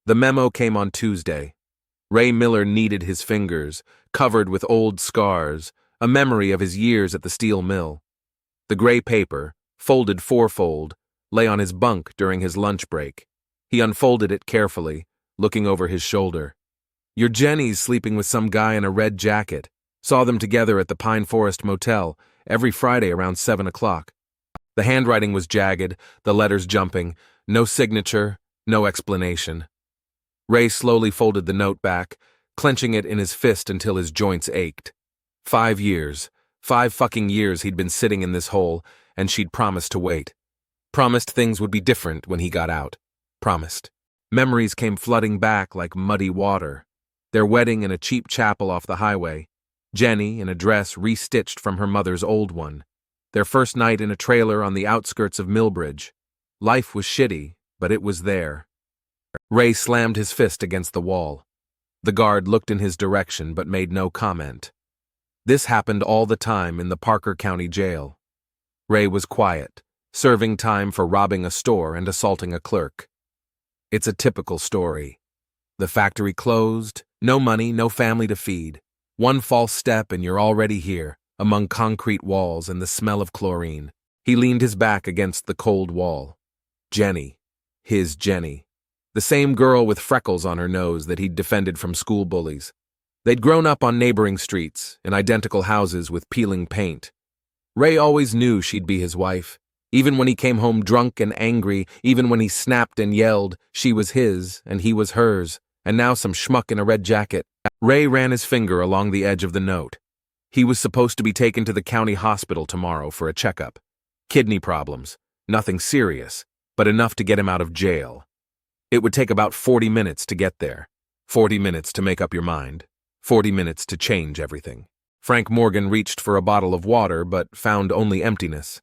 The memo came on Tuesday. Ray Miller kneaded his fingers, covered with old scars, a memory of his years at the steel mill. The gray paper, folded fourfold, lay on his bunk during his lunch break. He unfolded it carefully, looking over his shoulder. Your Jenny's sleeping with some guy in a red jacket. Saw them together at the Pine Forest Motel every Friday around 7 o'clock. The handwriting was jagged, the letters jumping, no signature, no explanation. Ray slowly folded the note back, clenching it in his fist until his joints ached. 5 years, 5 fucking years he'd been sitting in this hole, and she'd promised to wait. Promised things would be different when he got out. Promised. Memories came flooding back like muddy water. Their wedding in a cheap chapel off the highway. Jenny in a dress restitched from her mother's old one. Their first night in a trailer on the outskirts of Millbridge. Life was shitty, but it was there. Ray slammed his fist against the wall. The guard looked in his direction but made no comment. This happened all the time in the Parker County Jail. Ray was quiet, serving time for robbing a store and assaulting a clerk. It's a typical story. The factory closed, no money, no family to feed. One false step and you're already here, among concrete walls and the smell of chlorine. He leaned his back against the cold wall. Jenny. His Jenny. The same girl with freckles on her nose that he'd defended from school bullies. They'd grown up on neighboring streets, in identical houses with peeling paint. Ray always knew she'd be his wife. Even when he came home drunk and angry, even when he snapped and yelled, she was his and he was hers, and now some schmuck in a red jacket. Ray ran his finger along the edge of the note. He was supposed to be taken to the county hospital tomorrow for a checkup. Kidney problems. Nothing serious, but enough to get him out of jail. It would take about 40 minutes to get there. 40 minutes to make up your mind. 40 minutes to change everything. Frank Morgan reached for a bottle of water, but found only emptiness.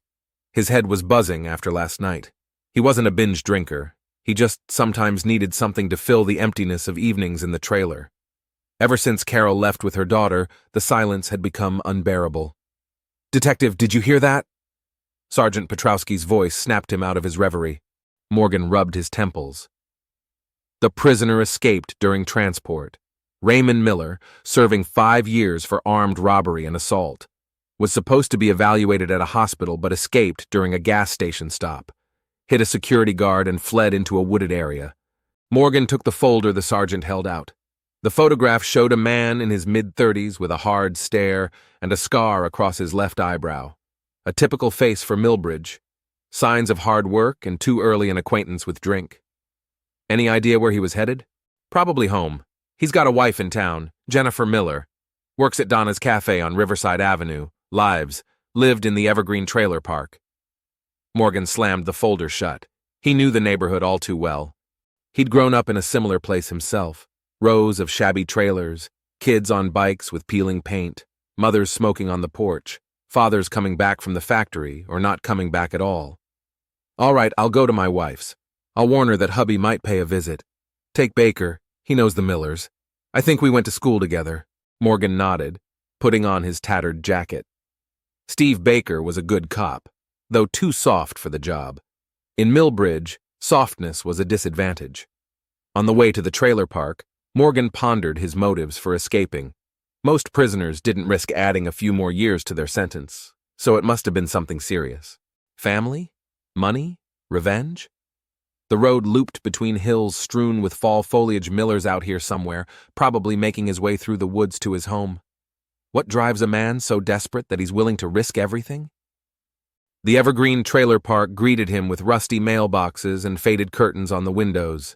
His head was buzzing after last night. He wasn't a binge drinker. He just sometimes needed something to fill the emptiness of evenings in the trailer. Ever since Carol left with her daughter, the silence had become unbearable. "Detective, did you hear that?" Sergeant Petrowski's voice snapped him out of his reverie. Morgan rubbed his temples. The prisoner escaped during transport. Raymond Miller, serving 5 years for armed robbery and assault, was supposed to be evaluated at a hospital but escaped during a gas station stop, hit a security guard and fled into a wooded area. Morgan took the folder the sergeant held out. The photograph showed a man in his mid-30s with a hard stare and a scar across his left eyebrow. A typical face for Millbridge. Signs of hard work and too early an acquaintance with drink. Any idea where he was headed? Probably home. He's got a wife in town, Jennifer Miller. Works at Donna's Cafe on Riverside Avenue. Lives. Lived in the Evergreen Trailer Park. Morgan slammed the folder shut. He knew the neighborhood all too well. He'd grown up in a similar place himself. Rows of shabby trailers, kids on bikes with peeling paint, mothers smoking on the porch, fathers coming back from the factory or not coming back at all. All right, I'll go to my wife's. I'll warn her that hubby might pay a visit. Take Baker. He knows the Millers. I think we went to school together. Morgan nodded, putting on his tattered jacket. Steve Baker was a good cop, though too soft for the job. In Millbridge, softness was a disadvantage. On the way to the trailer park, Morgan pondered his motives for escaping. Most prisoners didn't risk adding a few more years to their sentence, so it must have been something serious. Family? Money? Revenge? The road looped between hills strewn with fall foliage. Miller's out here somewhere, probably making his way through the woods to his home. What drives a man so desperate that he's willing to risk everything? The Evergreen Trailer Park greeted him with rusty mailboxes and faded curtains on the windows.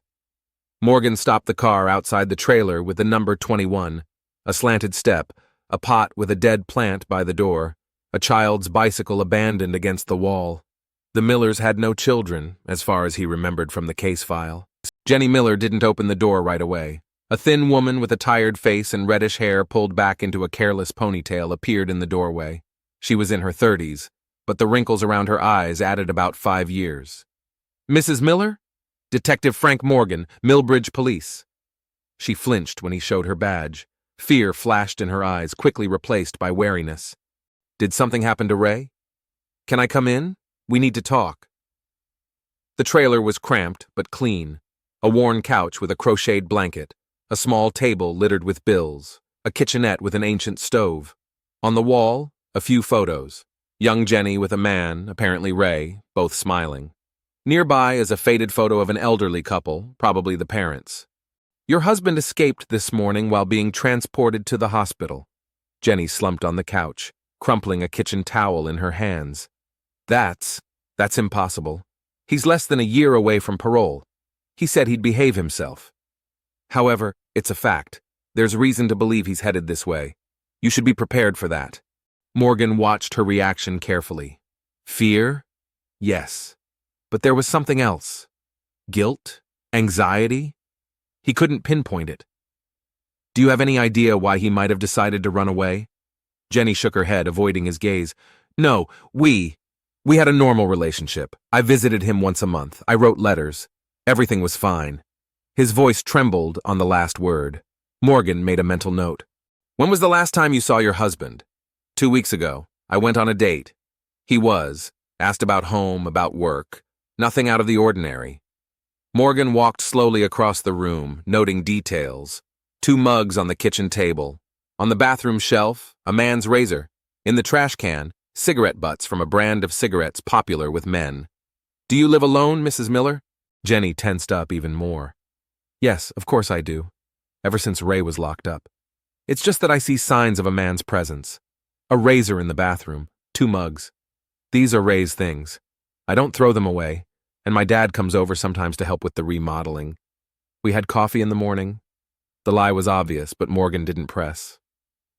Morgan stopped the car outside the trailer with the number 21, a slanted step, a pot with a dead plant by the door, a child's bicycle abandoned against the wall. The Millers had no children, as far as he remembered from the case file. Jenny Miller didn't open the door right away. A thin woman with a tired face and reddish hair pulled back into a careless ponytail appeared in the doorway. She was in her 30s, but the wrinkles around her eyes added about 5 years. "Mrs. Miller? Detective Frank Morgan, Millbridge Police." She flinched when he showed her badge. Fear flashed in her eyes, quickly replaced by wariness. "Did something happen to Ray? Can I come in? We need to talk." The trailer was cramped but clean. A worn couch with a crocheted blanket, a small table littered with bills, a kitchenette with an ancient stove. On the wall, a few photos. Young Jenny with a man, apparently Ray, both smiling. Nearby is a faded photo of an elderly couple, probably the parents. Your husband escaped this morning while being transported to the hospital. Jenny slumped on the couch, crumpling a kitchen towel in her hands. That's impossible. He's less than a year away from parole. He said he'd behave himself. However, it's a fact. There's reason to believe he's headed this way. You should be prepared for that. Morgan watched her reaction carefully. Fear? Yes. But there was something else. Guilt? Anxiety? He couldn't pinpoint it. Do you have any idea why he might have decided to run away? Jenny shook her head, avoiding his gaze. No, we had a normal relationship. I visited him once a month. I wrote letters. Everything was fine. His voice trembled on the last word. Morgan made a mental note. When was the last time you saw your husband? 2 weeks ago. I went on a date. He asked about home, about work. Nothing out of the ordinary. Morgan walked slowly across the room, noting details. 2 mugs on the kitchen table. On the bathroom shelf, a man's razor. In the trash can, cigarette butts from a brand of cigarettes popular with men. Do you live alone, Mrs. Miller? Jenny tensed up even more. Yes, of course I do. Ever since Ray was locked up. It's just that I see signs of a man's presence. A razor in the bathroom, 2 mugs. These are Ray's things. I don't throw them away, and my dad comes over sometimes to help with the remodeling. We had coffee in the morning. The lie was obvious, but Morgan didn't press.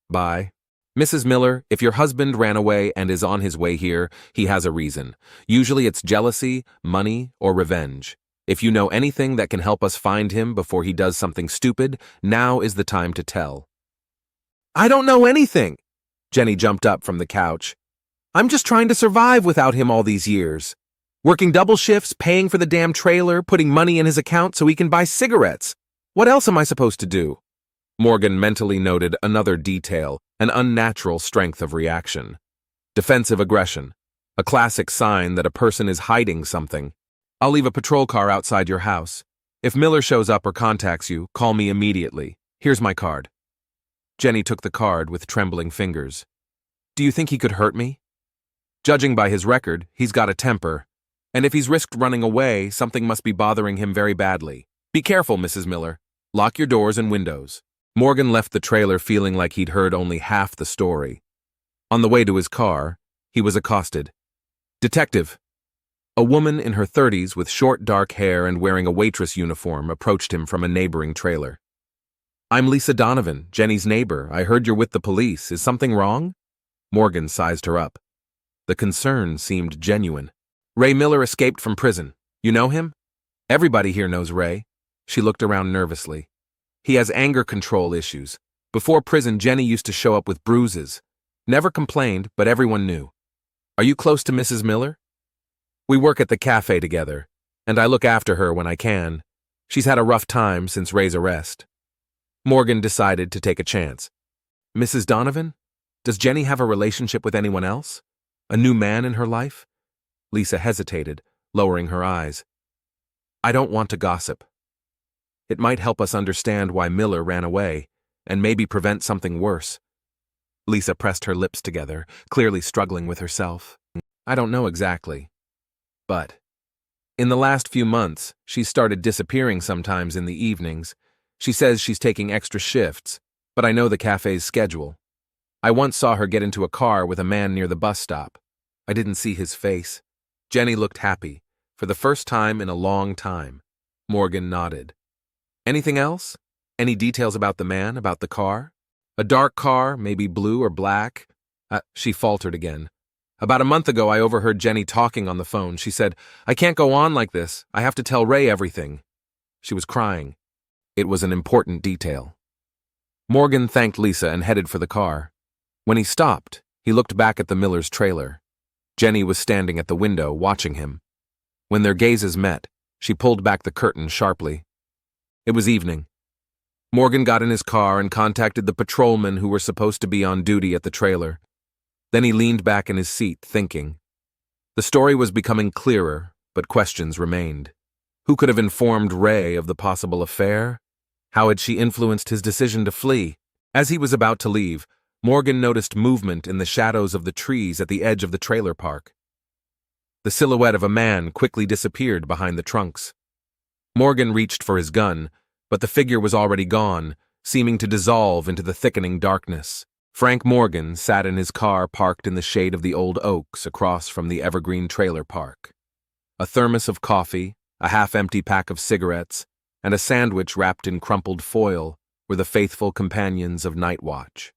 Bye. Mrs. Miller, if your husband ran away and is on his way here, he has a reason. Usually it's jealousy, money, or revenge. If you know anything that can help us find him before he does something stupid, now is the time to tell. I don't know anything. Jenny jumped up from the couch. I'm just trying to survive without him all these years. Working double shifts, paying for the damn trailer, putting money in his account so he can buy cigarettes. What else am I supposed to do? Morgan mentally noted another detail, an unnatural strength of reaction. Defensive aggression, a classic sign that a person is hiding something. I'll leave a patrol car outside your house. If Miller shows up or contacts you, call me immediately. Here's my card. Jenny took the card with trembling fingers. Do you think he could hurt me? Judging by his record, he's got a temper. And if he's risked running away, something must be bothering him very badly. Be careful, Mrs. Miller. Lock your doors and windows. Morgan left the trailer feeling like he'd heard only half the story. On the way to his car, he was accosted. Detective. A woman in her 30s with short dark hair and wearing a waitress uniform approached him from a neighboring trailer. I'm Lisa Donovan, Jenny's neighbor. I heard you're with the police. Is something wrong? Morgan sized her up. The concern seemed genuine. Ray Miller escaped from prison. You know him? Everybody here knows Ray. She looked around nervously. He has anger control issues. Before prison, Jenny used to show up with bruises. Never complained, but everyone knew. Are you close to Mrs. Miller? We work at the cafe together, and I look after her when I can. She's had a rough time since Ray's arrest. Morgan decided to take a chance. Mrs. Donovan? Does Jenny have a relationship with anyone else? A new man in her life? Lisa hesitated, lowering her eyes. I don't want to gossip. It might help us understand why Miller ran away, and maybe prevent something worse. Lisa pressed her lips together, clearly struggling with herself. I don't know exactly. But in the last few months, she's started disappearing sometimes in the evenings. She says she's taking extra shifts, but I know the cafe's schedule. I once saw her get into a car with a man near the bus stop. I didn't see his face. Jenny looked happy, for the first time in a long time. Morgan nodded. Anything else? Any details about the man, about the car? A dark car, maybe blue or black? She faltered again. About a month ago, I overheard Jenny talking on the phone. She said, I can't go on like this. I have to tell Ray everything. She was crying. It was an important detail. Morgan thanked Lisa and headed for the car. When he stopped, he looked back at the Miller's trailer. Jenny was standing at the window, watching him. When their gazes met, she pulled back the curtain sharply. It was evening. Morgan got in his car and contacted the patrolmen who were supposed to be on duty at the trailer. Then he leaned back in his seat, thinking. The story was becoming clearer, but questions remained. Who could have informed Ray of the possible affair? How had she influenced his decision to flee? As he was about to leave, Morgan noticed movement in the shadows of the trees at the edge of the trailer park. The silhouette of a man quickly disappeared behind the trunks. Morgan reached for his gun, but the figure was already gone, seeming to dissolve into the thickening darkness. Frank Morgan sat in his car parked in the shade of the old oaks across from the evergreen trailer park. A thermos of coffee, a half-empty pack of cigarettes, and a sandwich wrapped in crumpled foil were the faithful companions of night watch.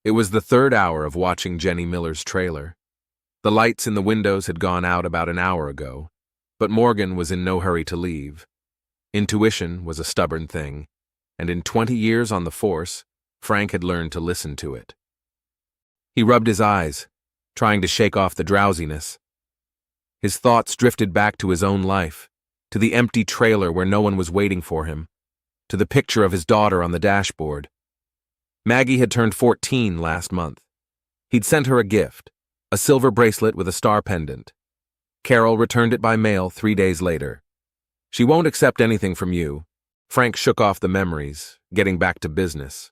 It was the third hour of watching Jenny Miller's trailer. The lights in the windows had gone out about an hour ago, but Morgan was in no hurry to leave. Intuition was a stubborn thing, and in 20 years on the force, Frank had learned to listen to it. He rubbed his eyes, trying to shake off the drowsiness. His thoughts drifted back to his own life, to the empty trailer where no one was waiting for him, to the picture of his daughter on the dashboard. Maggie had turned 14 last month. He'd sent her a gift, a silver bracelet with a star pendant. Carol returned it by mail 3 days later. She won't accept anything from you. Frank shook off the memories, getting back to business.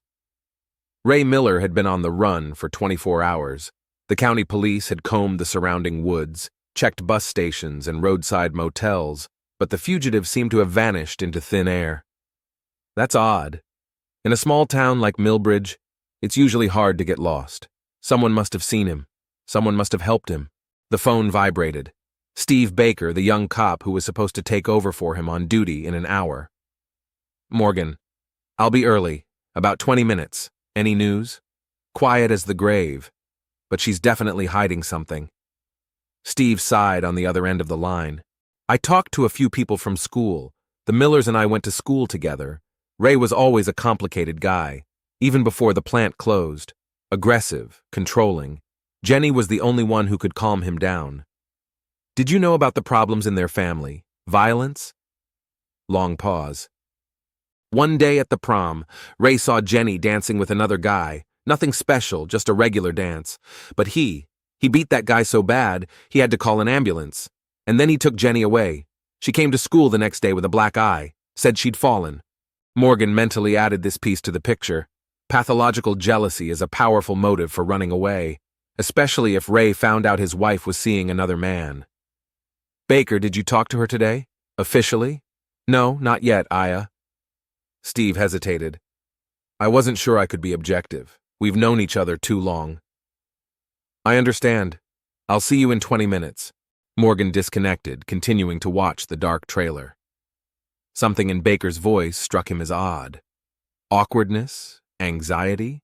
Ray Miller had been on the run for 24 hours. The county police had combed the surrounding woods, checked bus stations and roadside motels, but the fugitive seemed to have vanished into thin air. That's odd. In a small town like Millbridge, it's usually hard to get lost. Someone must have seen him. Someone must have helped him. The phone vibrated. Steve Baker, the young cop who was supposed to take over for him on duty in an hour. Morgan, I'll be early. About 20 minutes. Any news? Quiet as the grave. But she's definitely hiding something. Steve sighed on the other end of the line. I talked to a few people from school. The Millers and I went to school together. Ray was always a complicated guy, even before the plant closed. Aggressive, controlling. Jenny was the only one who could calm him down. Did you know about the problems in their family? Violence? Long pause. One day at the prom, Ray saw Jenny dancing with another guy. Nothing special, just a regular dance. But he beat that guy so bad, he had to call an ambulance. And then he took Jenny away. She came to school the next day with a black eye, said she'd fallen. Morgan mentally added this piece to the picture. Pathological jealousy is a powerful motive for running away, especially if Ray found out his wife was seeing another man. Baker, did you talk to her today? Officially? No, not yet, Aya. Steve hesitated. I wasn't sure I could be objective. We've known each other too long. I understand. I'll see you in 20 minutes. Morgan disconnected, continuing to watch the dark trailer. Something in Baker's voice struck him as odd. Awkwardness? Anxiety?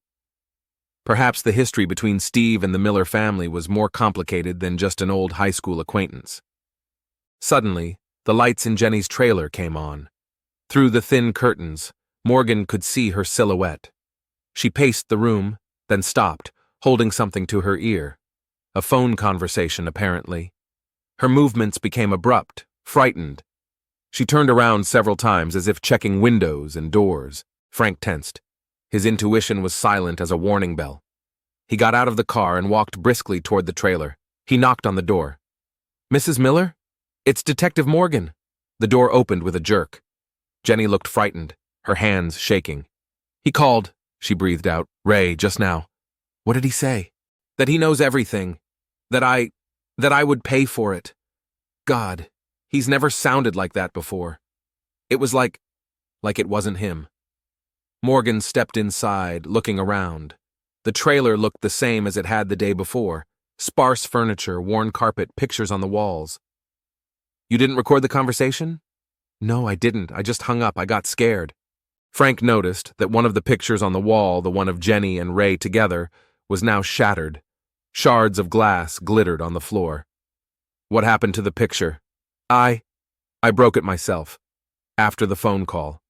Perhaps the history between Steve and the Miller family was more complicated than just an old high school acquaintance. Suddenly, the lights in Jenny's trailer came on. Through the thin curtains, Morgan could see her silhouette. She paced the room, then stopped, holding something to her ear. A phone conversation, apparently. Her movements became abrupt, frightened. She turned around several times as if checking windows and doors. Frank tensed. His intuition was silent as a warning bell. He got out of the car and walked briskly toward the trailer. He knocked on the door. Mrs. Miller? It's Detective Morgan. The door opened with a jerk. Jenny looked frightened, her hands shaking. He called, she breathed out. Ray, just now. What did he say? That he knows everything. That I would pay for it. God, he's never sounded like that before. It was like it wasn't him. Morgan stepped inside, looking around. The trailer looked the same as it had the day before. Sparse furniture, worn carpet, pictures on the walls. You didn't record the conversation? No, I didn't. I just hung up. I got scared. Frank noticed that one of the pictures on the wall, the one of Jenny and Ray together, was now shattered. Shards of glass glittered on the floor. What happened to the picture? I broke it myself. After the phone call.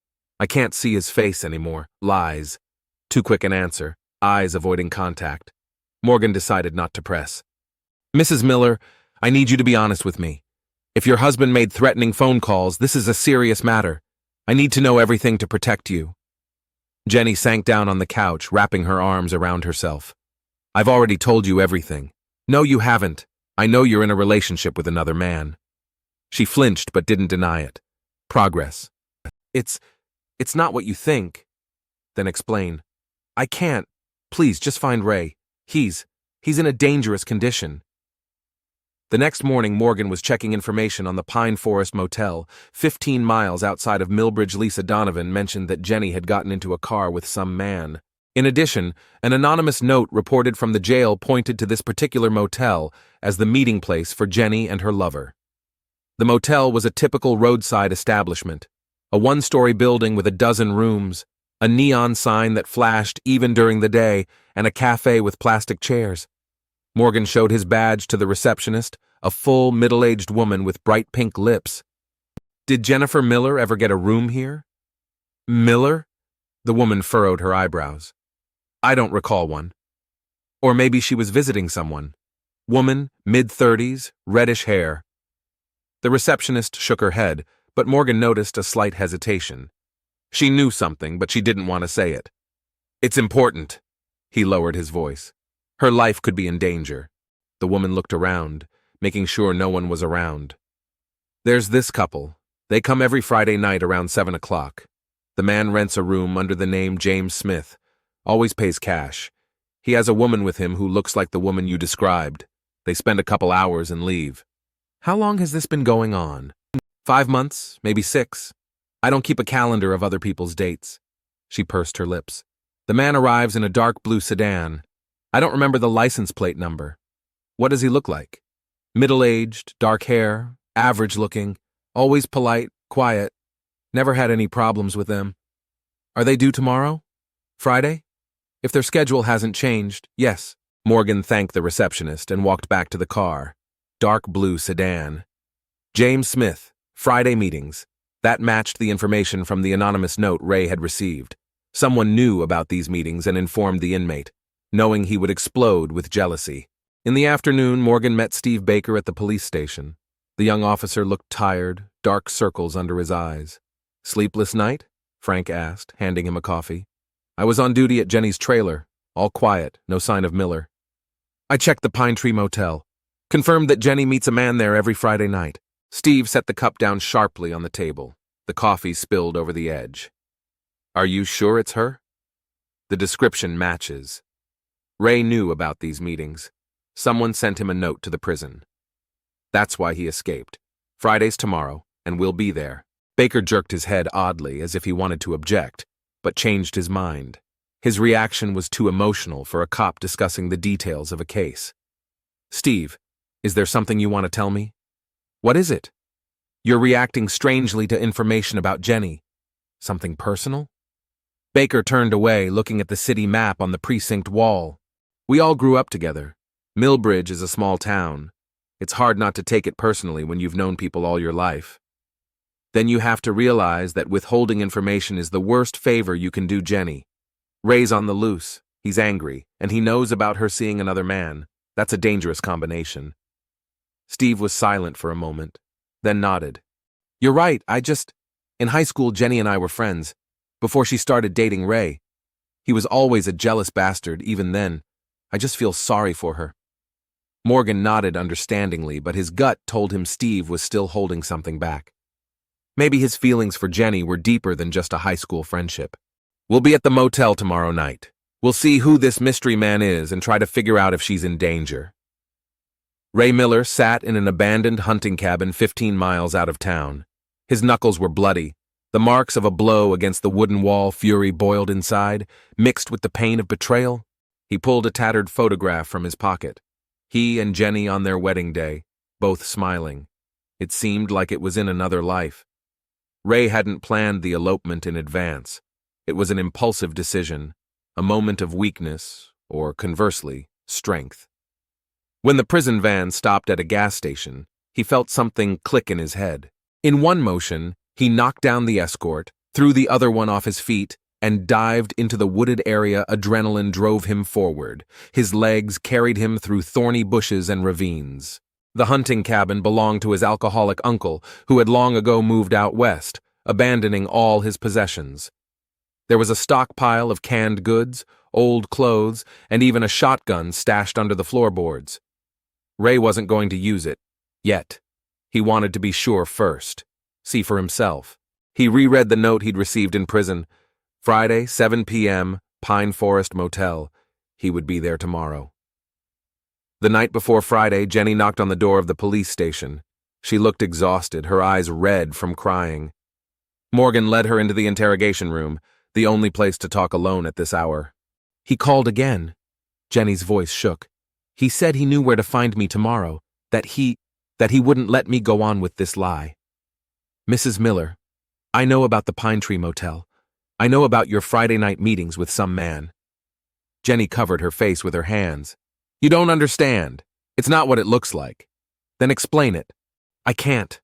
I can't see his face anymore. Lies. Too quick an answer. Eyes avoiding contact. Morgan decided not to press. Mrs. Miller, I need you to be honest with me. If your husband made threatening phone calls, this is a serious matter. I need to know everything to protect you. Jenny sank down on the couch, wrapping her arms around herself. I've already told you everything. No, you haven't. I know you're in a relationship with another man. She flinched but didn't deny it. Progress. It's not what you think. Then explain. I can't. Please, just find Ray. He's in a dangerous condition. The next morning, Morgan was checking information on the Pine Forest Motel, 15 miles outside of Millbridge. Lisa Donovan mentioned that Jenny had gotten into a car with some man. In addition, an anonymous note reported from the jail pointed to this particular motel as the meeting place for Jenny and her lover. The motel was a typical roadside establishment, a one-story building with a dozen rooms, a neon sign that flashed even during the day, and a cafe with plastic chairs. Morgan showed his badge to the receptionist, a full, middle-aged woman with bright pink lips. Did Jennifer Miller ever get a room here? Miller? The woman furrowed her eyebrows. I don't recall one. Or maybe she was visiting someone. Woman, mid-30s, reddish hair. The receptionist shook her head, but Morgan noticed a slight hesitation. She knew something, but she didn't want to say it. It's important. He lowered his voice. Her life could be in danger. The woman looked around, making sure no one was around. There's this couple. They come every Friday night around 7 o'clock. The man rents a room under the name James Smith, always pays cash. He has a woman with him who looks like the woman you described. They spend a couple hours and leave. How long has this been going on? 5 months, maybe 6. I don't keep a calendar of other people's dates. She pursed her lips. The man arrives in a dark blue sedan. I don't remember the license plate number. What does he look like? Middle-aged, dark hair, average-looking, always polite, quiet. Never had any problems with them. Are they due tomorrow? Friday? If their schedule hasn't changed, yes. Morgan thanked the receptionist and walked back to the car. Dark blue sedan. James Smith, Friday meetings. That matched the information from the anonymous note Ray had received. Someone knew about these meetings and informed the inmate, knowing he would explode with jealousy. In the afternoon, Morgan met Steve Baker at the police station. The young officer looked tired, dark circles under his eyes. Sleepless night? Frank asked, handing him a coffee. I was on duty at Jenny's trailer. All quiet, no sign of Miller. I checked the Pine Tree Motel. Confirmed that Jenny meets a man there every Friday night. Steve set the cup down sharply on the table. The coffee spilled over the edge. Are you sure it's her? The description matches. Ray knew about these meetings. Someone sent him a note to the prison. That's why he escaped. Friday's tomorrow, and we'll be there. Baker jerked his head oddly, as if he wanted to object, but changed his mind. His reaction was too emotional for a cop discussing the details of a case. Steve, is there something you want to tell me? What is it? You're reacting strangely to information about Jenny. Something personal? Baker turned away, looking at the city map on the precinct wall. We all grew up together. Millbridge is a small town. It's hard not to take it personally when you've known people all your life. Then you have to realize that withholding information is the worst favor you can do Jenny. Ray's on the loose. He's angry, and he knows about her seeing another man. That's a dangerous combination. Steve was silent for a moment, then nodded. You're right, in high school, Jenny and I were friends, before she started dating Ray. He was always a jealous bastard, even then. I just feel sorry for her. Morgan nodded understandingly, but his gut told him Steve was still holding something back. Maybe his feelings for Jenny were deeper than just a high school friendship. We'll be at the motel tomorrow night. We'll see who this mystery man is and try to figure out if she's in danger. Ray Miller sat in an abandoned hunting cabin 15 miles out of town. His knuckles were bloody. The marks of a blow against the wooden wall fury boiled inside, mixed with the pain of betrayal. He pulled a tattered photograph from his pocket. He and Jenny on their wedding day, both smiling. It seemed like it was in another life. Ray hadn't planned the elopement in advance. It was an impulsive decision, a moment of weakness, or conversely, strength. When the prison van stopped at a gas station, he felt something click in his head. In one motion, he knocked down the escort, threw the other one off his feet, and dived into the wooded area. Adrenaline drove him forward. His legs carried him through thorny bushes and ravines. The hunting cabin belonged to his alcoholic uncle, who had long ago moved out west, abandoning all his possessions. There was a stockpile of canned goods, old clothes, and even a shotgun stashed under the floorboards. Ray wasn't going to use it. Yet. He wanted to be sure first. See for himself. He reread the note he'd received in prison. Friday, 7 p.m., Pine Forest Motel. He would be there tomorrow. The night before Friday, Jenny knocked on the door of the police station. She looked exhausted, her eyes red from crying. Morgan led her into the interrogation room, the only place to talk alone at this hour. He called again. Jenny's voice shook. He said he knew where to find me tomorrow, that he wouldn't let me go on with this lie. Mrs. Miller, I know about the Pine Tree Motel. I know about your Friday night meetings with some man. Jenny covered her face with her hands. You don't understand. It's not what it looks like. Then explain it. I can't.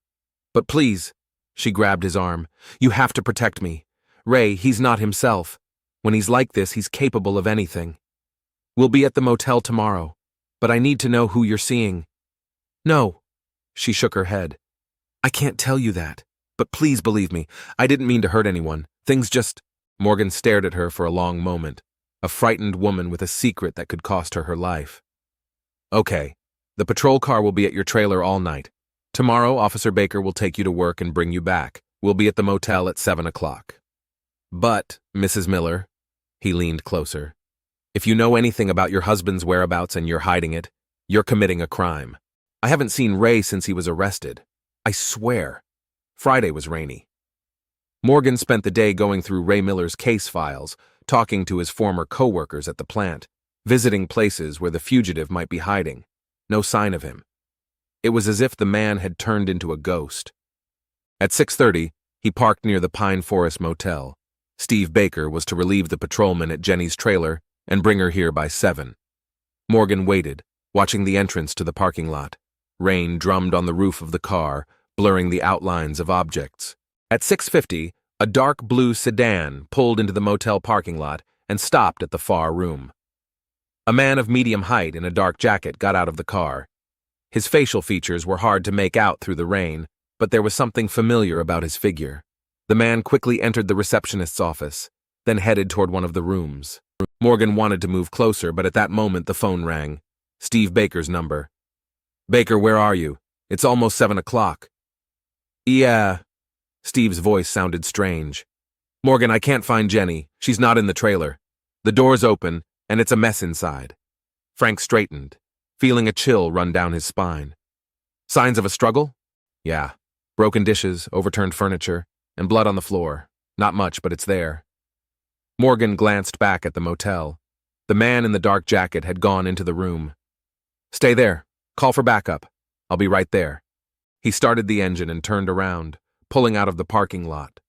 But please, she grabbed his arm. You have to protect me. Ray, he's not himself. When he's like this, he's capable of anything. We'll be at the motel tomorrow, but I need to know who you're seeing. No, she shook her head. I can't tell you that, but please believe me. I didn't mean to hurt anyone. Things just... Morgan stared at her for a long moment, a frightened woman with a secret that could cost her her life. Okay, the patrol car will be at your trailer all night. Tomorrow, Officer Baker will take you to work and bring you back. We'll be at the motel at 7 o'clock. But, Mrs. Miller, he leaned closer, if you know anything about your husband's whereabouts and you're hiding it, you're committing a crime. I haven't seen Ray since he was arrested. I swear. Friday was rainy. Morgan spent the day going through Ray Miller's case files, talking to his former co-workers at the plant, visiting places where the fugitive might be hiding. No sign of him. It was as if the man had turned into a ghost. At 6:30, he parked near the Pine Forest Motel. Steve Baker was to relieve the patrolman at Jenny's trailer and bring her here by 7. Morgan waited, watching the entrance to the parking lot. Rain drummed on the roof of the car, blurring the outlines of objects. At 6:50, a dark blue sedan pulled into the motel parking lot and stopped at the far room. A man of medium height in a dark jacket got out of the car. His facial features were hard to make out through the rain, but there was something familiar about his figure. The man quickly entered the receptionist's office, then headed toward one of the rooms. Morgan wanted to move closer, but at that moment the phone rang. Steve Baker's number. Baker, where are you? It's almost 7 o'clock. Yeah. Steve's voice sounded strange. Morgan, I can't find Jenny. She's not in the trailer. The door's open, and it's a mess inside. Frank straightened, feeling a chill run down his spine. Signs of a struggle? Yeah. Broken dishes, overturned furniture, and blood on the floor. Not much, but it's there. Morgan glanced back at the motel. The man in the dark jacket had gone into the room. Stay there. Call for backup. I'll be right there. He started the engine and turned around, pulling out of the parking lot.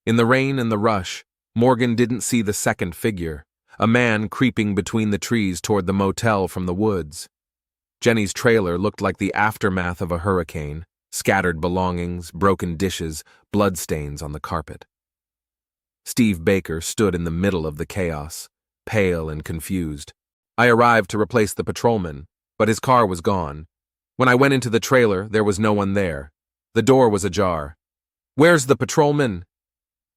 In the rain and the rush, Morgan didn't see the second figure, a man creeping between the trees toward the motel from the woods. Jenny's trailer looked like the aftermath of a hurricane, scattered belongings, broken dishes, bloodstains on the carpet. Steve Baker stood in the middle of the chaos, pale and confused. I arrived to replace the patrolman, but his car was gone. When I went into the trailer, there was no one there. The door was ajar. Where's the patrolman?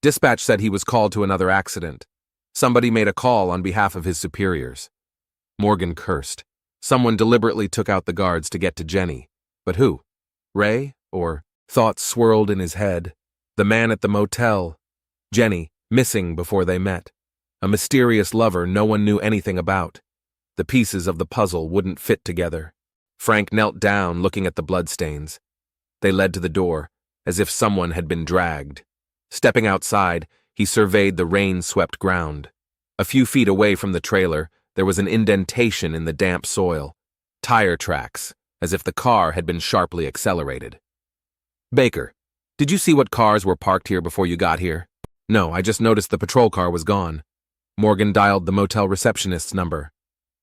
Dispatch said he was called to another accident. Somebody made a call on behalf of his superiors. Morgan cursed. Someone deliberately took out the guards to get to Jenny. But who? Ray? Or thoughts swirled in his head. The man at the motel. Jenny, missing before they met. A mysterious lover no one knew anything about. The pieces of the puzzle wouldn't fit together. Frank knelt down, looking at the bloodstains. They led to the door, as if someone had been dragged. Stepping outside, he surveyed the rain-swept ground. A few feet away from the trailer, there was an indentation in the damp soil. Tire tracks, as if the car had been sharply accelerated. Baker, did you see what cars were parked here before you got here? No, I just noticed the patrol car was gone. Morgan dialed the motel receptionist's number.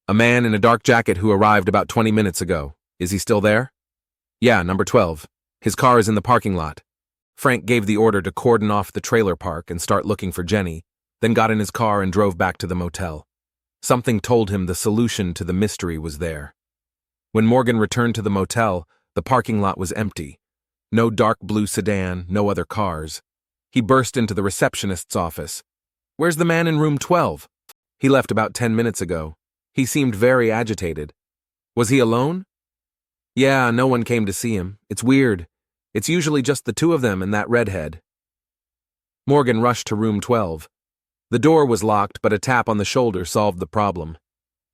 A man in a dark jacket who arrived about 20 minutes ago. Is he still there? Yeah, number 12. His car is in the parking lot. Frank gave the order to cordon off the trailer park and start looking for Jenny, then got in his car and drove back to the motel. Something told him the solution to the mystery was there. When Morgan returned to the motel, the parking lot was empty. No dark blue sedan, no other cars. He burst into the receptionist's office. Where's the man in room 12? He left about 10 minutes ago. He seemed very agitated. Was he alone? Yeah, no one came to see him. It's weird. It's usually just the two of them and that redhead. Morgan rushed to room 12. The door was locked, but a tap on the shoulder solved the problem.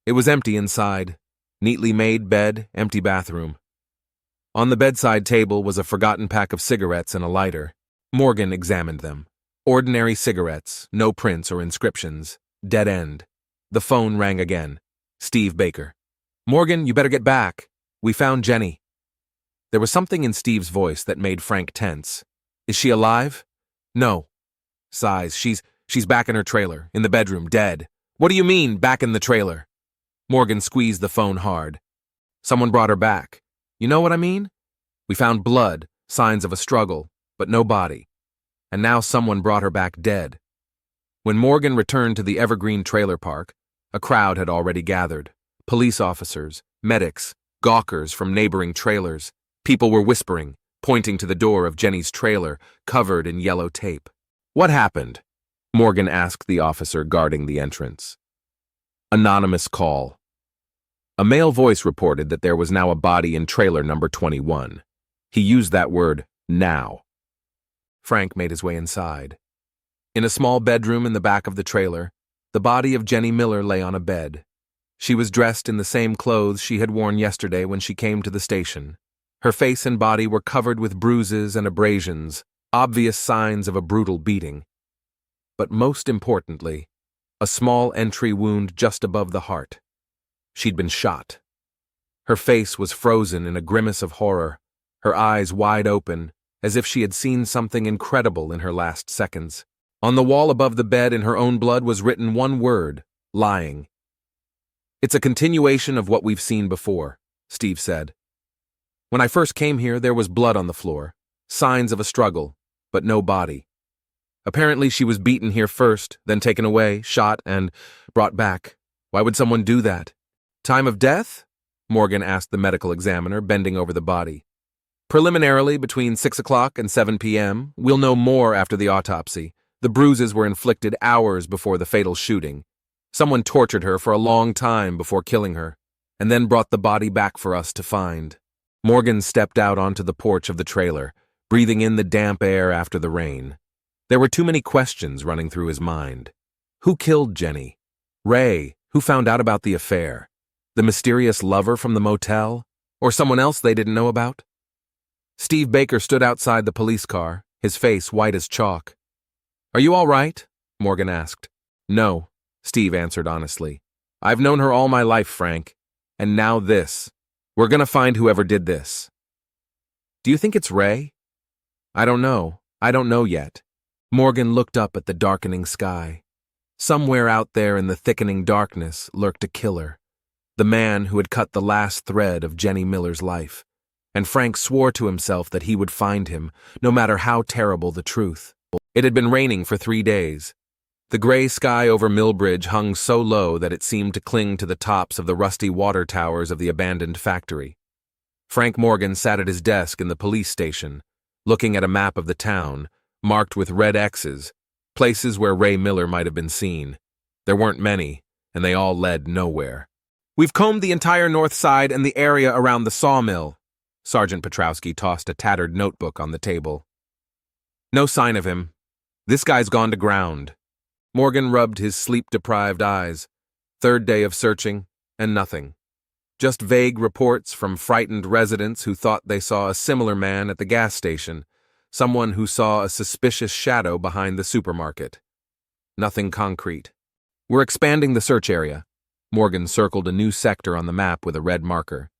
It was empty inside. Neatly made bed, empty bathroom. On the bedside table was a forgotten pack of cigarettes and a lighter. Morgan examined them. Ordinary cigarettes, no prints or inscriptions. Dead end. The phone rang again. Steve Baker. Morgan, you better get back. We found Jenny. There was something in Steve's voice that made Frank tense. Is she alive? No. Sighs. She's back in her trailer, in the bedroom, dead. What do you mean, back in the trailer? Morgan squeezed the phone hard. Someone brought her back. You know what I mean? We found blood, signs of a struggle, but no body. And now someone brought her back dead. When Morgan returned to the Evergreen trailer park, a crowd had already gathered. Police officers, medics, gawkers from neighboring trailers. People were whispering, pointing to the door of Jenny's trailer, covered in yellow tape. What happened? Morgan asked the officer guarding the entrance. Anonymous call. A male voice reported that there was now a body in trailer number 21. He used that word, now. Frank made his way inside. In a small bedroom in the back of the trailer, the body of Jenny Miller lay on a bed. She was dressed in the same clothes she had worn yesterday when she came to the station. Her face and body were covered with bruises and abrasions, obvious signs of a brutal beating. But most importantly, a small entry wound just above the heart. She'd been shot. Her face was frozen in a grimace of horror, her eyes wide open, as if she had seen something incredible in her last seconds. On the wall above the bed in her own blood was written one word, lying. It's a continuation of what we've seen before, Steve said. When I first came here, there was blood on the floor, signs of a struggle, but no body. Apparently she was beaten here first, then taken away, shot, and brought back. Why would someone do that? Time of death? Morgan asked the medical examiner, bending over the body. Preliminarily, between 6 o'clock and 7 p.m., we'll know more after the autopsy. The bruises were inflicted hours before the fatal shooting. Someone tortured her for a long time before killing her, and then brought the body back for us to find. Morgan stepped out onto the porch of the trailer, breathing in the damp air after the rain. There were too many questions running through his mind. Who killed Jenny? Ray, who found out about the affair? The mysterious lover from the motel? Or someone else they didn't know about? Steve Baker stood outside the police car, his face white as chalk. Are you all right? Morgan asked. No, Steve answered honestly. I've known her all my life, Frank. And now this. We're gonna find whoever did this. Do you think it's Ray? I don't know. I don't know yet. Morgan looked up at the darkening sky. Somewhere out there in the thickening darkness lurked a killer. The man who had cut the last thread of Jenny Miller's life. And Frank swore to himself that he would find him, no matter how terrible the truth. It had been raining for 3 days. The gray sky over Millbridge hung so low that it seemed to cling to the tops of the rusty water towers of the abandoned factory. Frank Morgan sat at his desk in the police station, looking at a map of the town, marked with red X's, places where Ray Miller might have been seen. There weren't many, and they all led nowhere. We've combed the entire north side and the area around the sawmill. Sergeant Petrowski tossed a tattered notebook on the table. No sign of him. This guy's gone to ground. Morgan rubbed his sleep-deprived eyes. 3rd day of searching, and nothing. Just vague reports from frightened residents who thought they saw a similar man at the gas station, someone who saw a suspicious shadow behind the supermarket. Nothing concrete. We're expanding the search area. Morgan circled a new sector on the map with a red marker.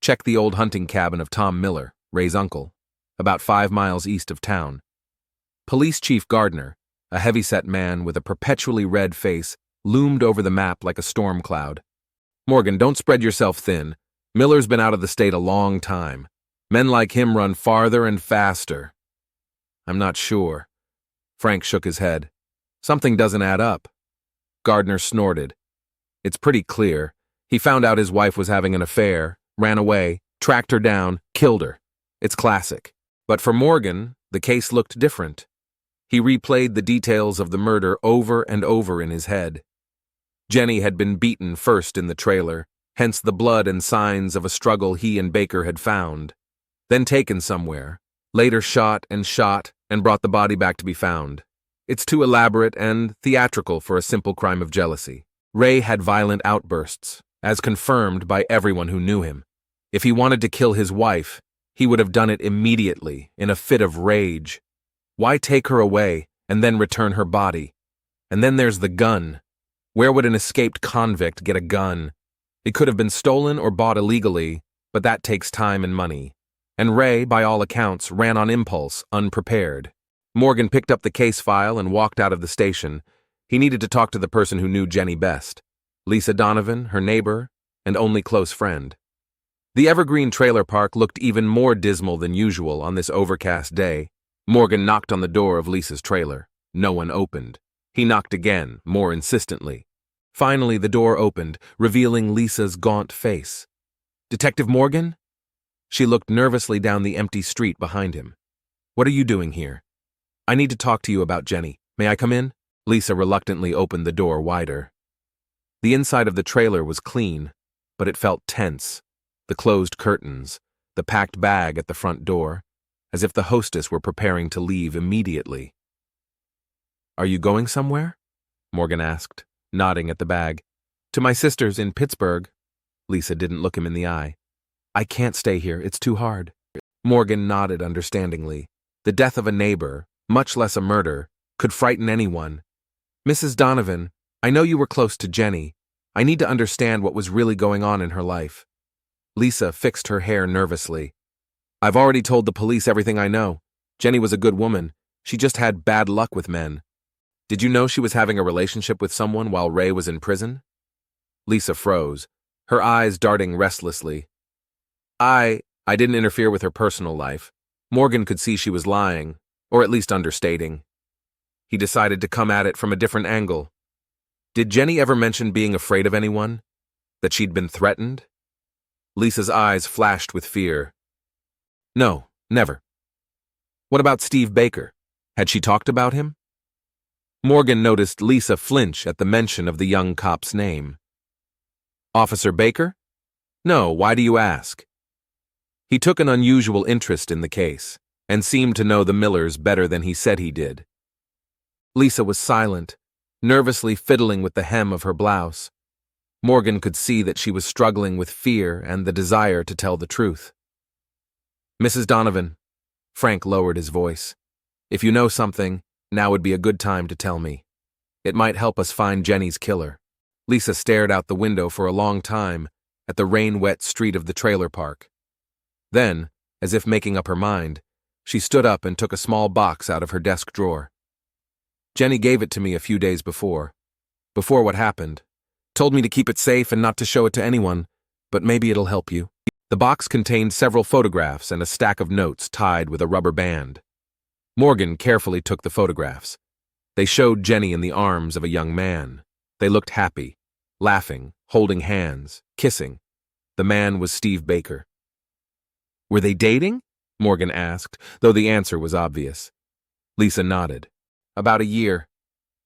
Check the old hunting cabin of Tom Miller, Ray's uncle, about 5 miles east of town. Police Chief Gardner, a heavyset man with a perpetually red face, loomed over the map like a storm cloud. Morgan, don't spread yourself thin. Miller's been out of the state a long time. Men like him run farther and faster. I'm not sure. Frank shook his head. Something doesn't add up. Gardner snorted. It's pretty clear. He found out his wife was having an affair, ran away, tracked her down, killed her. It's classic. But for Morgan, the case looked different. He replayed the details of the murder over and over in his head. Jenny had been beaten first in the trailer, hence the blood and signs of a struggle he and Baker had found. Then taken somewhere, later shot and brought the body back to be found. It's too elaborate and theatrical for a simple crime of jealousy. Ray had violent outbursts, as confirmed by everyone who knew him. If he wanted to kill his wife, he would have done it immediately, in a fit of rage. Why take her away and then return her body? And then there's the gun. Where would an escaped convict get a gun? It could have been stolen or bought illegally, but that takes time and money. And Ray, by all accounts, ran on impulse, unprepared. Morgan picked up the case file and walked out of the station. He needed to talk to the person who knew Jenny best. Lisa Donovan, her neighbor, and only close friend. The Evergreen trailer park looked even more dismal than usual on this overcast day. Morgan knocked on the door of Lisa's trailer. No one opened. He knocked again, more insistently. Finally, the door opened, revealing Lisa's gaunt face. "Detective Morgan?" She looked nervously down the empty street behind him. "What are you doing here?" "I need to talk to you about Jenny. May I come in?" Lisa reluctantly opened the door wider. The inside of the trailer was clean, but it felt tense. The closed curtains, the packed bag at the front door, as if the hostess were preparing to leave immediately. "Are you going somewhere?" Morgan asked, nodding at the bag. "To my sister's in Pittsburgh." Lisa didn't look him in the eye. "I can't stay here, it's too hard." Morgan nodded understandingly. The death of a neighbor, much less a murder, could frighten anyone. "Mrs. Donovan, I know you were close to Jenny. I need to understand what was really going on in her life." Lisa fixed her hair nervously. "I've already told the police everything I know. Jenny was a good woman. She just had bad luck with men." "Did you know she was having a relationship with someone while Ray was in prison?" Lisa froze, her eyes darting restlessly. I didn't interfere with her personal life." Morgan could see she was lying, or at least understating. He decided to come at it from a different angle. "Did Jenny ever mention being afraid of anyone? That she'd been threatened?" Lisa's eyes flashed with fear. "No, never." "What about Steve Baker? Had she talked about him?" Morgan noticed Lisa flinch at the mention of the young cop's name. "Officer Baker? No, why do you ask?" He took an unusual interest in the case, and seemed to know the Millers better than he said he did. Lisa was silent, nervously fiddling with the hem of her blouse. Morgan could see that she was struggling with fear and the desire to tell the truth. "Mrs. Donovan," Frank lowered his voice, "if you know something, now would be a good time to tell me. It might help us find Jenny's killer." Lisa stared out the window for a long time at the rain-wet street of the trailer park. Then, as if making up her mind, she stood up and took a small box out of her desk drawer. "Jenny gave it to me a few days before what happened. Told me to keep it safe and not to show it to anyone, but maybe it'll help you." The box contained several photographs and a stack of notes tied with a rubber band. Morgan carefully took the photographs. They showed Jenny in the arms of a young man. They looked happy, laughing, holding hands, kissing. The man was Steve Baker. "Were they dating?" Morgan asked, though the answer was obvious. Lisa nodded. "About a year.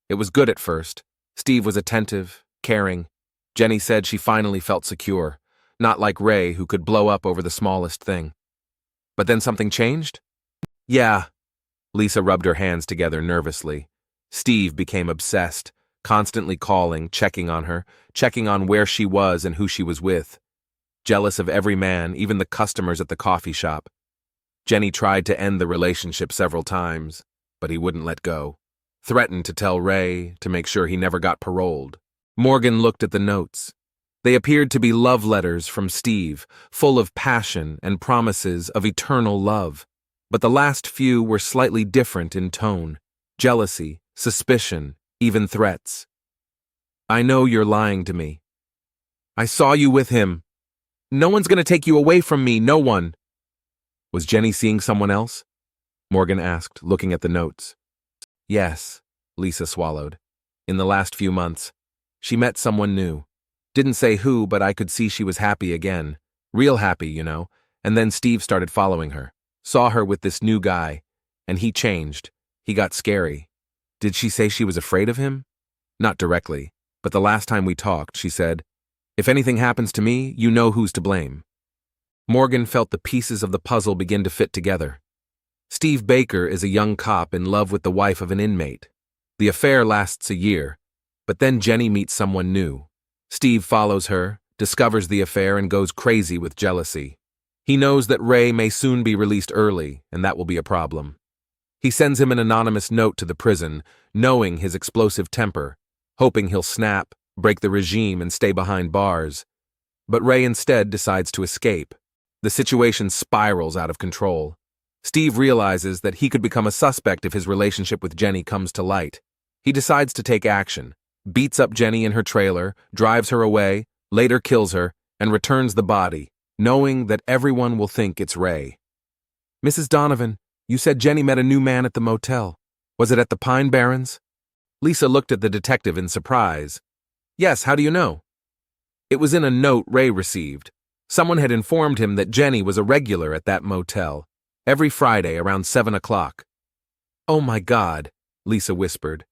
It was good at first. Steve was attentive, caring. Jenny said she finally felt secure, not like Ray, who could blow up over the smallest thing. But then something changed?" "Yeah." Lisa rubbed her hands together nervously. Steve became obsessed, constantly calling, checking on her, checking on where she was and who she was with. Jealous of every man, even the customers at the coffee shop. Jenny tried to end the relationship several times, but he wouldn't let go. Threatened to tell Ray to make sure he never got paroled. Morgan looked at the notes. They appeared to be love letters from Steve, full of passion and promises of eternal love. But the last few were slightly different in tone. Jealousy, suspicion, even threats. "I know you're lying to me. I saw you with him. No one's going to take you away from me, no one." "Was Jenny seeing someone else?" Morgan asked, looking at the notes. "Yes," Lisa swallowed. "In the last few months. She met someone new. Didn't say who, but I could see she was happy again. Real happy, you know. And then Steve started following her. Saw her with this new guy. And he changed. He got scary." "Did she say she was afraid of him?" "Not directly, but the last time we talked, she said, If anything happens to me, you know who's to blame. Morgan felt the pieces of the puzzle begin to fit together. Steve Baker is a young cop in love with the wife of an inmate. The affair lasts a year, but then Jenny meets someone new. Steve follows her, discovers the affair, and goes crazy with jealousy. He knows that Ray may soon be released early, and that will be a problem. He sends him an anonymous note to the prison, knowing his explosive temper, hoping he'll snap, break the regime, and stay behind bars. But Ray instead decides to escape. The situation spirals out of control. Steve realizes that he could become a suspect if his relationship with Jenny comes to light. He decides to take action, beats up Jenny in her trailer, drives her away, later kills her, and returns the body, knowing that everyone will think it's Ray. "Mrs. Donovan, you said Jenny met a new man at the motel. Was it at the Pine Barrens?" Lisa looked at the detective in surprise. "Yes, how do you know?" "It was in a note Ray received. Someone had informed him that Jenny was a regular at that motel, every Friday around 7 o'clock. "Oh my God," Lisa whispered.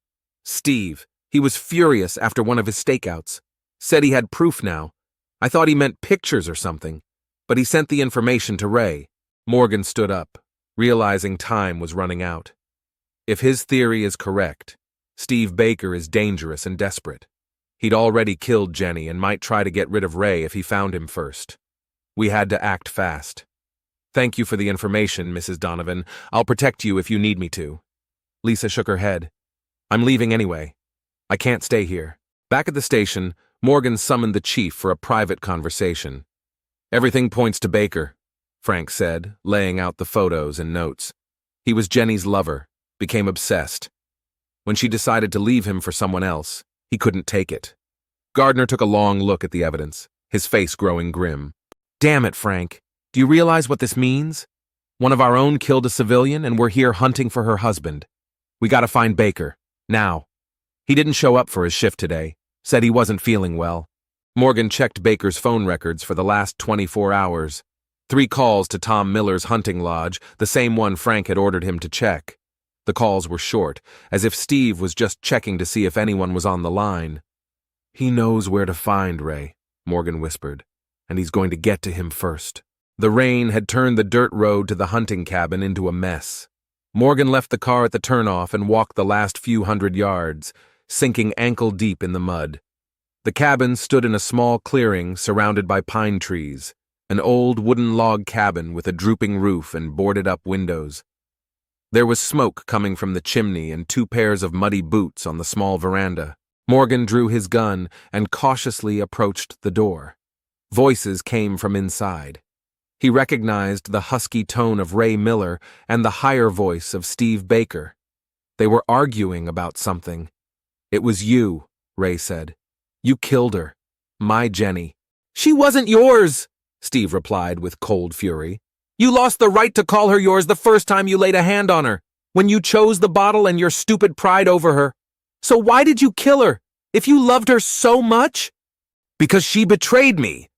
"Steve, he was furious after one of his stakeouts. Said he had proof now. I thought he meant pictures or something, but he sent the information to Ray." Morgan stood up, realizing time was running out. If his theory is correct, Steve Baker is dangerous and desperate. He'd already killed Jenny and might try to get rid of Ray if he found him first. We had to act fast. "Thank you for the information, Mrs. Donovan. I'll protect you if you need me to." Lisa shook her head. "I'm leaving anyway. I can't stay here." Back at the station, Morgan summoned the chief for a private conversation. "Everything points to Baker," Frank said, laying out the photos and notes. "He was Jenny's lover, became obsessed. When she decided to leave him for someone else, he couldn't take it." Gardner took a long look at the evidence, his face growing grim. "Damn it, Frank. Do you realize what this means? One of our own killed a civilian, and we're here hunting for her husband. We gotta find Baker. Now. He didn't show up for his shift today. Said he wasn't feeling well." Morgan checked Baker's phone records for the last 24 hours. 3 calls to Tom Miller's hunting lodge, the same one Frank had ordered him to check. The calls were short, as if Steve was just checking to see if anyone was on the line. "He knows where to find Ray," Morgan whispered, "and he's going to get to him first." The rain had turned the dirt road to the hunting cabin into a mess. Morgan left the car at the turnoff and walked the last few hundred yards, sinking ankle-deep in the mud. The cabin stood in a small clearing surrounded by pine trees, an old wooden log cabin with a drooping roof and boarded-up windows. There was smoke coming from the chimney and 2 pairs of muddy boots on the small veranda. Morgan drew his gun and cautiously approached the door. Voices came from inside. He recognized the husky tone of Ray Miller and the higher voice of Steve Baker. They were arguing about something. "It was you," Ray said. "You killed her. My Jenny." "She wasn't yours," Steve replied with cold fury. "You lost the right to call her yours the first time you laid a hand on her, when you chose the bottle and your stupid pride over her. So why did you kill her, if you loved her so much?" "Because she betrayed me,"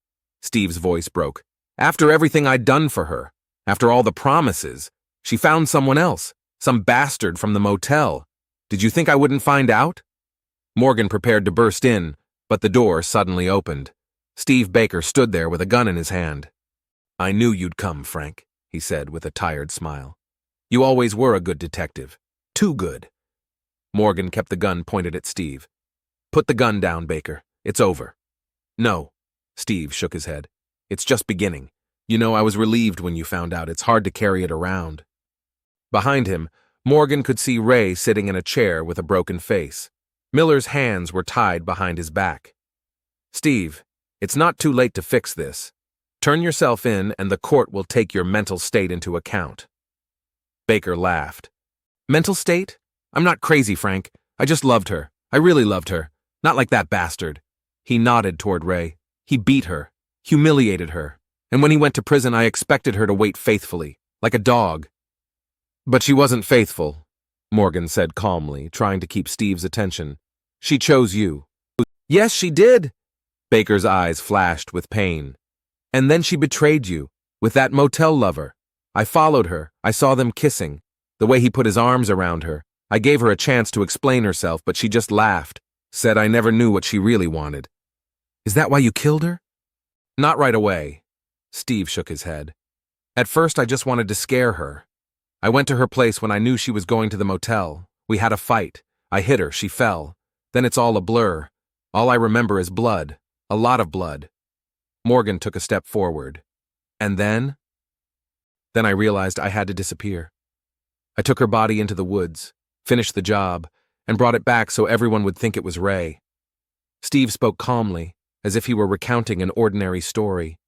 Steve's voice broke. "After everything I'd done for her, after all the promises, she found someone else, some bastard from the motel. Did you think I wouldn't find out?" Morgan prepared to burst in, but the door suddenly opened. Steve Baker stood there with a gun in his hand. "I knew you'd come, Frank," he said with a tired smile. "You always were a good detective. Too good." Morgan kept the gun pointed at Steve. "Put the gun down, Baker. It's over." "No." Steve shook his head. "It's just beginning. You know, I was relieved when you found out. It's hard to carry it around." Behind him, Morgan could see Ray sitting in a chair with a broken face. Miller's hands were tied behind his back. "Steve, it's not too late to fix this. Turn yourself in and the court will take your mental state into account." Baker laughed. "Mental state? I'm not crazy, Frank. I just loved her. I really loved her. Not like that bastard." He nodded toward Ray. "He beat her, humiliated her, and when he went to prison I expected her to wait faithfully, like a dog." "But she wasn't faithful," Morgan said calmly, trying to keep Steve's attention. "She chose you." "Yes, she did." Baker's eyes flashed with pain. "And then she betrayed you, with that motel lover. I followed her, I saw them kissing. The way he put his arms around her. I gave her a chance to explain herself, but she just laughed, said I never knew what she really wanted." Is that why you killed her? Not right away. Steve shook his head. At first, I just wanted to scare her. I went to her place when I knew she was going to the motel. We had a fight. I hit her, she fell. Then it's all a blur. All I remember is blood. A lot of blood. Morgan took a step forward. And then? Then I realized I had to disappear. I took her body into the woods, finished the job, and brought it back so everyone would think it was Ray. Steve spoke calmly, as if he were recounting an ordinary story.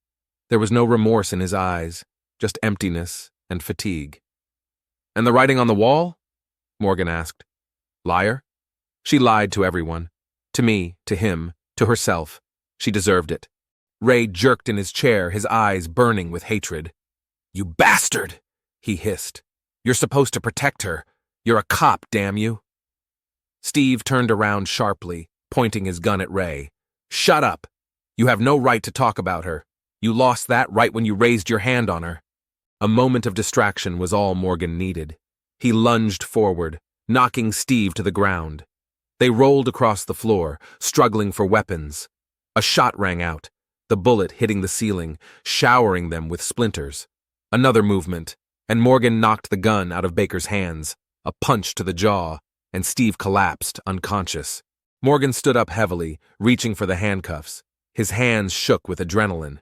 There was no remorse in his eyes, just emptiness and fatigue. And the writing on the wall? Morgan asked. Liar? She lied to everyone. To me, to him, to herself. She deserved it. Ray jerked in his chair, his eyes burning with hatred. You bastard! He hissed. You're supposed to protect her. You're a cop, damn you. Steve turned around sharply, pointing his gun at Ray. Shut up! You have no right to talk about her. You lost that right when you raised your hand on her. A moment of distraction was all Morgan needed. He lunged forward, knocking Steve to the ground. They rolled across the floor, struggling for weapons. A shot rang out, the bullet hitting the ceiling, showering them with splinters. Another movement, and Morgan knocked the gun out of Baker's hands, a punch to the jaw, and Steve collapsed, unconscious. Morgan stood up heavily, reaching for the handcuffs. His hands shook with adrenaline.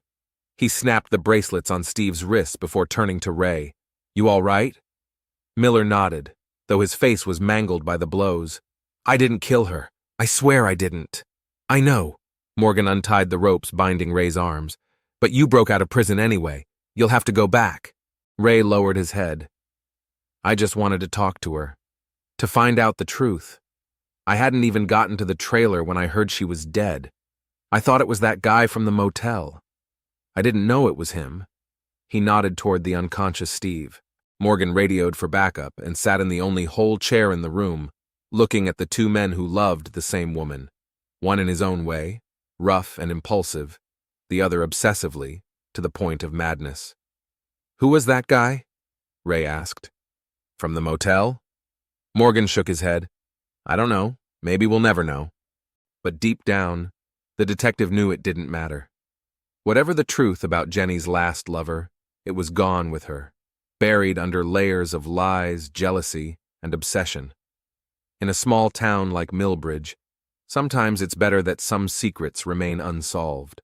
He snapped the bracelets on Steve's wrists before turning to Ray. You all right? Miller nodded, though his face was mangled by the blows. I didn't kill her. I swear I didn't. I know. Morgan untied the ropes binding Ray's arms. But you broke out of prison anyway. You'll have to go back. Ray lowered his head. I just wanted to talk to her. To find out the truth. I hadn't even gotten to the trailer when I heard she was dead. I thought it was that guy from the motel. I didn't know it was him. He nodded toward the unconscious Steve. Morgan radioed for backup and sat in the only whole chair in the room, looking at the two men who loved the same woman. One in his own way, rough and impulsive, the other obsessively, to the point of madness. Who was that guy? Ray asked. From the motel? Morgan shook his head. I don't know. Maybe we'll never know. But deep down, the detective knew it didn't matter. Whatever the truth about Jenny's last lover, it was gone with her, buried under layers of lies, jealousy, and obsession. In a small town like Millbridge, sometimes it's better that some secrets remain unsolved.